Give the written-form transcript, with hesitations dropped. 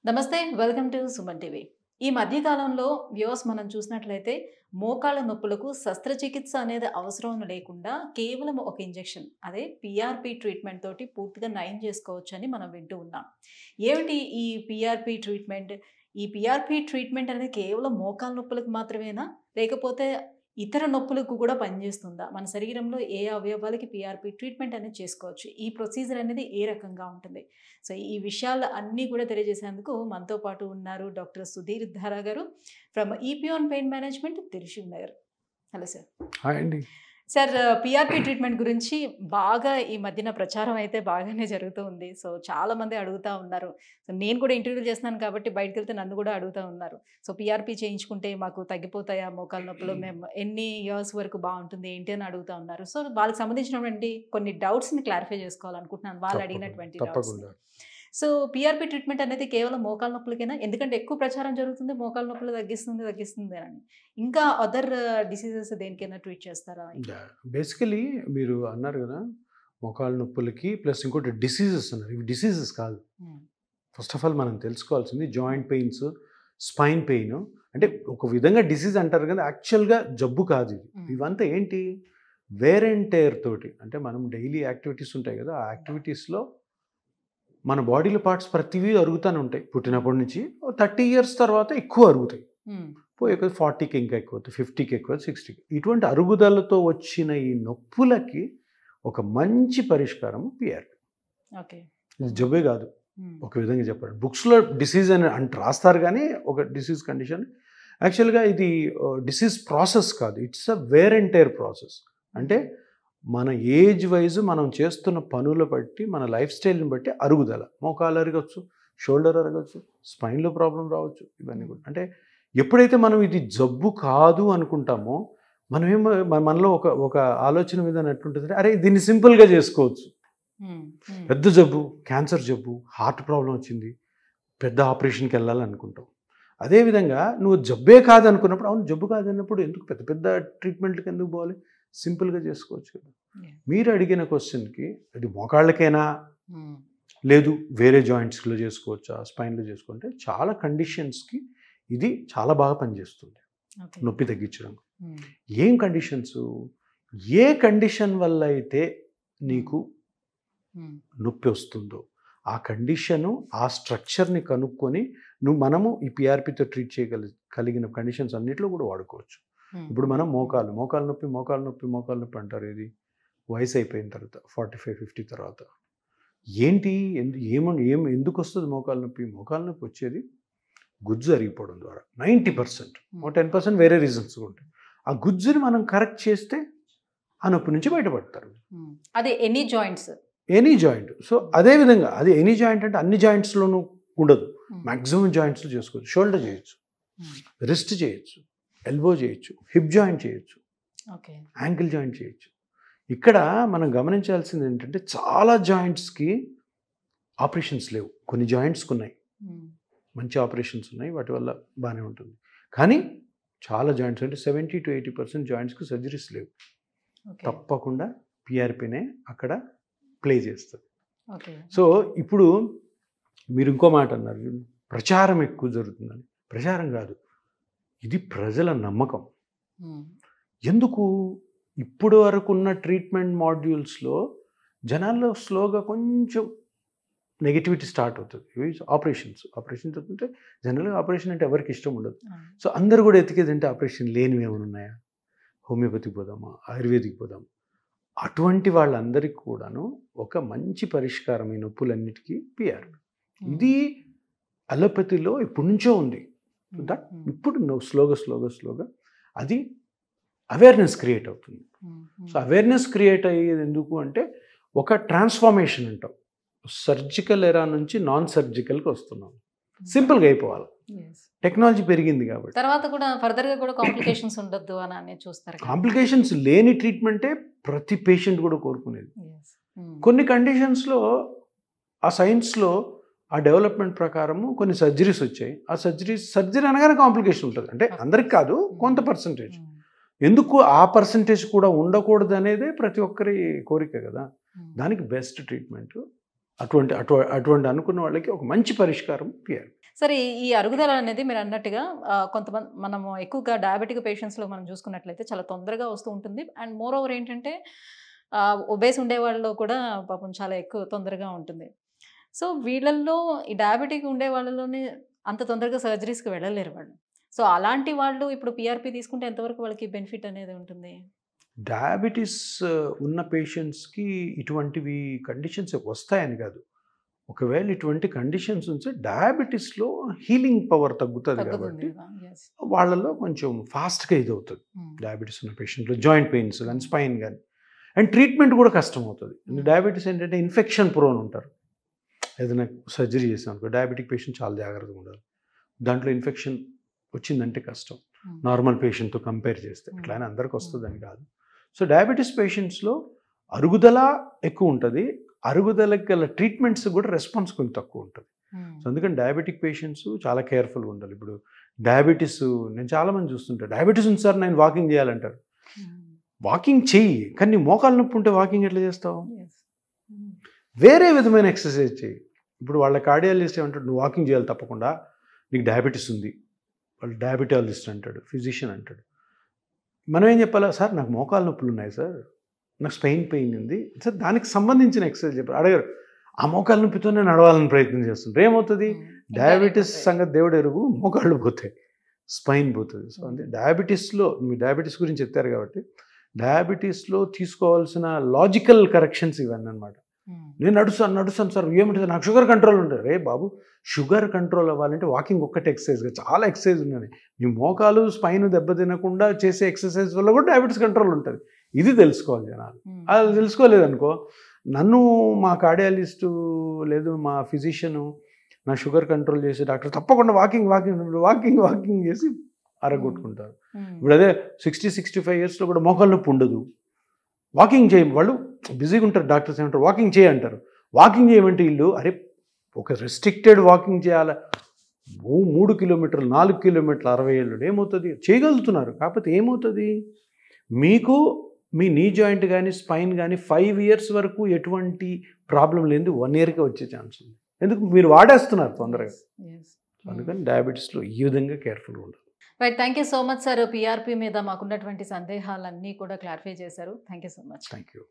నమస్తే. Welcome to Suman TV. ఈ మధ్య కాలంలో వ్యూవర్స్ మనం చూసినట్లయితే మోకాళ్ళ నొప్పులకు శస్త్రచికిత్స అనేది అవసరం లేకుండా కేవలం ఒక ఇంజెక్షన్ అదే పీఆర్పీ ట్రీట్మెంట్ తోటి పూర్తిగా నయం చేసుకోవచ్చని మనం వింటూ ఉన్నాం. ఏమిటి ఈ పీఆర్పీ ట్రీట్మెంట్? ఈ పీఆర్పీ ట్రీట్మెంట్ అనేది కేవలం మోకాళ్ళ నొప్పులకు మాత్రమేనా? లేకపోతే ఇతర నొప్పులకు కూడా పనిచేస్తుందా? మన శరీరంలో ఏ అవయవాలకి పీఆర్పీ ట్రీట్మెంట్ అనేది చేసుకోవచ్చు. ఈ ప్రొసీజర్ అనేది ఏ రకంగా ఉంటుంది? సో, ఈ విషయాలు అన్నీ కూడా తెలియజేసేందుకు మనతో పాటు ఉన్నారు డాక్టర్ సుధీర్ ధారా గారు from EPN pain management, Trishul Nagar. Hello sir. Hi అండి. సార్, పీఆర్పీ ట్రీట్మెంట్ గురించి బాగా ఈ మధ్యన ప్రచారం అయితే బాగానే జరుగుతూ ఉంది. సో, చాలామంది అడుగుతా ఉన్నారు. సో, నేను కూడా ఇంటర్వ్యూలు చేస్తున్నాను కాబట్టి బయటకెళ్తే నన్ను కూడా అడుగుతా ఉన్నారు. సో, పీఆర్పీ చేయించుకుంటే మాకు తగ్గిపోతాయా మోకాళ్ళ నొప్పులు? మేము ఎన్ని ఇయర్స్ వరకు బాగుంటుంది ఏంటి అని అడుగుతా ఉన్నారు. సో, వాళ్ళకి సంబంధించినటువంటి కొన్ని డౌట్స్ని క్లారిఫై చేసుకోవాలనుకుంటున్నాను, వాళ్ళు అడిగినటువంటి డౌట్స్. సో, పీఆర్పీ ట్రీట్మెంట్ అనేది కేవలం మోకాళ్ళ నొప్పులకేనా? ఎందుకంటే ఎక్కువ ప్రచారం జరుగుతుంది మోకాళ్ళ నొప్పులు తగ్గిస్తుంది అని. ఇంకా అదర్ డిసీజెస్ దేనికైనా ట్రీట్ చేస్తారా? బేసికలీ మీరు అన్నారు కదా, మోకాళ్ళ నొప్పులకి ప్లస్ ఇంకోటి డిసీజెస్ అన్నారు. ఇవి డిసీజెస్ కాదు. ఫస్ట్ ఆఫ్ ఆల్ మనం తెలుసుకోవాల్సింది జాయింట్ పెయిన్స్, స్పైన్ పెయిన్ అంటే ఒక విధంగా డిసీజ్ అంటారు కదా, యాక్చువల్గా జబ్బు కాదు ఇది. ఇవంతా ఏంటి, వేర్ అండ్ టేర్ తోటి. అంటే మనం డైలీ యాక్టివిటీస్ ఉంటాయి కదా, ఆ యాక్టివిటీస్లో మన బాడీలో పార్ట్స్ ప్రతివీ అరుగుతూనే ఉంటాయి. పుట్టినప్పటి నుంచి 30 years తర్వాత ఎక్కువ అరుగుతాయి. పోయే 40కి ఇంకా ఎక్కువ, 50కి ఎక్కువ, 60కి. ఇటువంటి అరుగుదలతో వచ్చిన ఈ నొప్పులకి ఒక మంచి పరిష్కారం పిఆర్పీ. ఇది జబ్బే కాదు ఒక విధంగా చెప్పండి. బుక్స్లో డిసీజ్ అని రాస్తారు కానీ ఒక డిసీజ్ కండిషన్. యాక్చువల్గా ఇది డిసీజ్ ప్రాసెస్ కాదు, it's a where and tear process. అంటే మన ఏజ్ వైజ్ మనం చేస్తున్న పనుల బట్టి, మన లైఫ్ స్టైల్ని బట్టి అరుగుదల. మోకాలు అరగచ్చు, షోల్డర్ అరగచ్చు, స్పైన్లో ప్రాబ్లం రావచ్చు, ఇవన్నీ కూడా. అంటే ఎప్పుడైతే మనం ఇది జబ్బు కాదు అనుకుంటామో మనమేమో మనలో ఒక ఆలోచన మీద ఎట్లుంటుంది, అరే దీన్ని సింపుల్గా చేసుకోవచ్చు. పెద్ద జబ్బు, క్యాన్సర్ జబ్బు, హార్ట్ ప్రాబ్లం వచ్చింది, పెద్ద ఆపరేషన్కి వెళ్ళాలి అనుకుంటాం. అదేవిధంగా నువ్వు జబ్బే కాదు అనుకున్నప్పుడు, అవును జబ్బు కాదు అన్నప్పుడు ఎందుకు పెద్ద పెద్ద ట్రీట్మెంట్కి ఎందుకు పోవాలి, సింపుల్గా చేసుకోవచ్చు కదా. మీరు అడిగిన క్వశ్చన్కి అది మోకాళ్ళకైనా లేదు వేరే జాయింట్స్లో చేసుకోవచ్చా, స్పైన్లో చేసుకుంటే చాలా కండిషన్స్కి ఇది చాలా బాగా పనిచేస్తుంది నొప్పి తగ్గించడం. ఏం కండిషన్స్, ఏ కండిషన్ వల్ల అయితే నీకు నొప్పి వస్తుందో ఆ కండిషను, ఆ స్ట్రక్చర్ని కనుక్కొని మనము ఈ పిఆర్పీతో ట్రీట్ చేయగలిగిన కండిషన్స్ అన్నింటిలో కూడా వాడుకోవచ్చు. ఇప్పుడు మనం మోకాలు నొప్పి అంటారు. ఇది వయసు అయిపోయిన తర్వాత 45-50 తర్వాత ఏంటి, ఎందుకు వస్తుంది మోకాలు నొప్పి వచ్చేది గుజ్జు అరిగిపోవడం ద్వారా 90%. 10% వేరే రీజన్స్ ఉంటాయి. ఆ గుజ్జుని మనం కరెక్ట్ చేస్తే ఆ నొప్పి నుంచి బయటపడతారు. అదే ఎనీ జాయింట్. సో అదేవిధంగా అది ఎనీ జాయింట్ అంటే అన్ని జాయింట్స్లోనూ ఉండదు, మ్యాక్సిమం జాయింట్స్లో చేసుకోవచ్చు. షోల్డర్ చేయొచ్చు, రిస్ట్ చేయొచ్చు, ఎల్బో చేయొచ్చు, హిప్ జాయింట్ చేయొచ్చు, యాంకిల్ జాయింట్ చేయొచ్చు. ఇక్కడ మనం గమనించాల్సింది ఏంటంటే చాలా జాయింట్స్కి ఆపరేషన్స్ లేవు, కొన్ని జాయింట్స్కి ఉన్నాయి, మంచి ఆపరేషన్స్ ఉన్నాయి, వాటి వల్ల బాగానే ఉంటుంది. కానీ చాలా జాయింట్స్ అంటే 70-80% జాయింట్స్కి సర్జరీస్ లేవు. తప్పకుండా పిఆర్పీనే అక్కడ ప్లే చేస్తుంది. సో ఇప్పుడు మీరు ఇంకో మాట అన్నారు, ప్రచారం ఎక్కువ జరుగుతుందని. ప్రచారం కాదు, ఇది ప్రజల నమ్మకం. ఎందుకు ఇప్పుడు వరకు ఉన్న ట్రీట్మెంట్ మాడ్యూల్స్లో జనాల్లో స్లోగా కొంచెం నెగిటివిటీ స్టార్ట్ అవుతుంది. ఇవి ఆపరేషన్స్ అవుతుంటే జనరల్గా ఆపరేషన్ అంటే ఎవరికి ఇష్టం ఉండదు. సో అందరు కూడా ఎతికేది అంటే ఆపరేషన్ లేనివి ఏమైనా ఉన్నాయా, హోమియోపతికి పోదామా, ఆయుర్వేదిక్ పోదామా. అటువంటి వాళ్ళందరికీ కూడాను ఒక మంచి పరిష్కారం ఈ నొప్పులన్నిటికీ పిఆర్పీ. ఇది అలోపతిలో ఇప్పటి నుంచో ఉంది. దట్ ఇప్పుడు స్లోగా అది అవేర్నెస్ క్రియేట్ అవుతుంది. సో అవేర్నెస్ క్రియేట్ అయ్యేది ఎందుకు అంటే ఒక ట్రాన్స్ఫార్మేషన్ అంటాం. సర్జికల్ ఎరా నుంచి నాన్ సర్జికల్కి వస్తున్నాం. సింపుల్గా అయిపోవాలి, టెక్నాలజీ పెరిగింది కాబట్టి. తర్వాత కూడా ఫర్దర్గా కూడా కాంప్లికేషన్స్ ఉండొద్దు అని చూస్తారు. కాంప్లికేషన్స్ లేని ట్రీట్మెంటే ప్రతి పేషెంట్ కూడా కోరుకునేది. కొన్ని కండిషన్స్లో ఆ సైన్స్లో ఆ డెవలప్మెంట్ ప్రకారము కొన్ని సర్జరీస్ వచ్చాయి. ఆ సర్జరీ అనగానే కాంప్లికేషన్ ఉంటుంది. అంటే అందరికి కాదు, కొంత పర్సంటేజ్. ఎందుకు ఆ పర్సంటేజ్ కూడా ఉండకూడదు అనేదే ప్రతి ఒక్కరి కోరిక కదా. దానికి బెస్ట్ ట్రీట్మెంట్ అటువంటి అనుకున్న వాళ్ళకి ఒక మంచి పరిష్కారం పిఆర్పి. సరే ఈ అరుగుదల అనేది మీరు అన్నట్టుగా కొంతమంది మనము ఎక్కువగా డయాబెటిక్ పేషెంట్స్లో మనం చూసుకున్నట్లయితే చాలా తొందరగా వస్తూ ఉంటుంది. అండ్ మోర్ ఓవర్ ఏంటంటే ఒబేస్ ఉండే వాళ్ళలో కూడా పాపం చాలా ఎక్కువ తొందరగా ఉంటుంది. సో వీళ్ళల్లో ఈ డయాబెటిక్ ఉండే వాళ్ళలోనే అంత తొందరగా సర్జరీస్కి వెళ్ళలేరు వాళ్ళు. సో అలాంటి వాళ్ళు ఇప్పుడు పిఆర్పి తీసుకుంటే ఎంతవరకు వాళ్ళకి బెనిఫిట్ అనేది ఉంటుంది? డయాబెటీస్ ఉన్న పేషెంట్స్కి ఇటువంటివి కండిషన్స్ వస్తాయని కాదు. ఒకవేళ ఇటువంటి కండిషన్స్ ఉంటే డయాబెటీస్లో హీలింగ్ పవర్ తగ్గుతుంది కాబట్టి వాళ్ళలో కొంచెం ఫాస్ట్గా ఇది అవుతుంది. డయాబెటీస్ ఉన్న పేషెంట్లో జాయింట్ పెయిన్స్ కానీ స్పైన్ కానీ అండ్ ట్రీట్మెంట్ కూడా కష్టం అవుతుంది. డయాబెటీస్ ఏంటంటే ఇన్ఫెక్షన్ ప్రోన్ ఉంటారు. ఏదైనా సర్జరీ చేసాం అనుకో డయాబెటిక్ పేషెంట్ చాలా జాగ్రత్తగా ఉండాలి. దాంట్లో ఇన్ఫెక్షన్ వచ్చిందంటే కష్టం నార్మల్ పేషెంట్తో కంపేర్ చేస్తే. అట్లా అని అందరికి వస్తుందని కాదు. సో డయాబెటీస్ పేషెంట్స్లో అరుగుదల ఎక్కువ ఉంటుంది. అరుగుదలకి గల ట్రీట్మెంట్స్ కూడా రెస్పాన్స్ కొంచెం తక్కువ ఉంటుంది. సో అందుకని డయాబెటిక్ పేషెంట్స్ చాలా కేర్ఫుల్గా ఉండాలి. ఇప్పుడు డయాబెటీస్ నేను చాలామంది చూస్తుంటాను, డయాబెటీస్ ఉంది సార్ నేను వాకింగ్ చేయాలంటారు. వాకింగ్ చెయ్యి, కానీ నీ మోకాలు నొప్పి ఉంటే వాకింగ్ ఎట్లా చేస్తావు? వేరే విధమైన ఎక్సర్సైజ్ చెయ్యి. ఇప్పుడు వాళ్ళ కార్డియాలజిస్ట్ ఏమంటాడు, నువ్వు వాకింగ్ చేయాలి తప్పకుండా, నీకు డయాబెటీస్ ఉంది. వాళ్ళు డయాబెటాలజిస్ట్ అంటాడు, ఫిజిషియన్ అంటాడు. మనం ఏం చెప్పాలా, సార్ నాకు మోకాలు నొప్పులు ఉన్నాయి సార్, నాకు స్పైన్ పెయిన్ ఉంది సార్, దానికి సంబంధించిన ఎక్సర్సైజ్ చెప్పారు. అడగారు, ఆ మోకాలు నొప్పితోనే నడవాలని ప్రయత్నం చేస్తుంటారు. ఏమవుతుంది? డయాబెటీస్ సంగతి దేవుడు ఎరుగు, మోకాళ్ళు పోతాయి, స్పైన్ పోతుంది. సో అంటే డయాబెటీస్లో మీ డయాబెటీస్ గురించి చెప్తారు కాబట్టి డయాబెటీస్లో తీసుకోవాల్సిన లాజికల్ కరెక్షన్స్ ఇవన్నీ అనమాట. నేను నడుస్తాను సార్, ఏమిటి నాకు షుగర్ కంట్రోల్ ఉంటుంది. రే బాబు, షుగర్ కంట్రోల్ అవ్వాలంటే వాకింగ్ ఒక్కటే ఎక్సర్సైజ్గా చాలా ఎక్సర్సైజ్ ఉన్నాయి. నీ మోకాలు స్పైన్ దెబ్బతినకుండా చేసే ఎక్సర్సైజ్ వల్ల కూడా డయాబెటీస్ కంట్రోల్ ఉంటుంది. ఇది తెలుసుకోవాలి జనాలు. అది తెలుసుకోలేదనుకో, నన్ను మా కార్డియాలజిస్టు లేదు మా ఫిజిషియను నా షుగర్ కంట్రోల్ చేసే డాక్టర్ తప్పకుండా వాకింగ్ చేసి అరగొట్టుకుంటారు. ఇప్పుడు అదే 60-65 ఇయర్స్లో కూడా మోకాలు నొప్పి ఉండదు, వాకింగ్ చేయ, వాళ్ళు బిజీగా ఉంటారు. డాక్టర్స్ ఏమంటారు, వాకింగ్ చేయంటారు. వాకింగ్ చేయమంటే వీళ్ళు అరే ఒక రెస్ట్రిక్టెడ్ వాకింగ్ చేయాలి, 3 కిలోమీటర్లు 4 కిలోమీటర్లు 60 ఏళ్ళు ఏమవుతుంది? చేయగలుగుతున్నారు. కాకపోతే ఏమవుతుంది, మీకు మీ నీ జాయింట్ కానీ స్పైన్ కానీ 5 ఇయర్స్ వరకు ఎటువంటి ప్రాబ్లం లేదు, 1 ఇయర్కే వచ్చే ఛాన్స్ ఉంది. ఎందుకు? మీరు వాడేస్తున్నారు తొందరగా. అందుకని డయాబెటీస్లో ఈ విధంగా కేర్ఫుల్గా ఉండాలి. Right, thank you so much sir. PRP మీద మాకున్నటువంటి సందేహాలన్నీ కూడా క్లారిఫై చేశారు. Thank you so much. Thank you.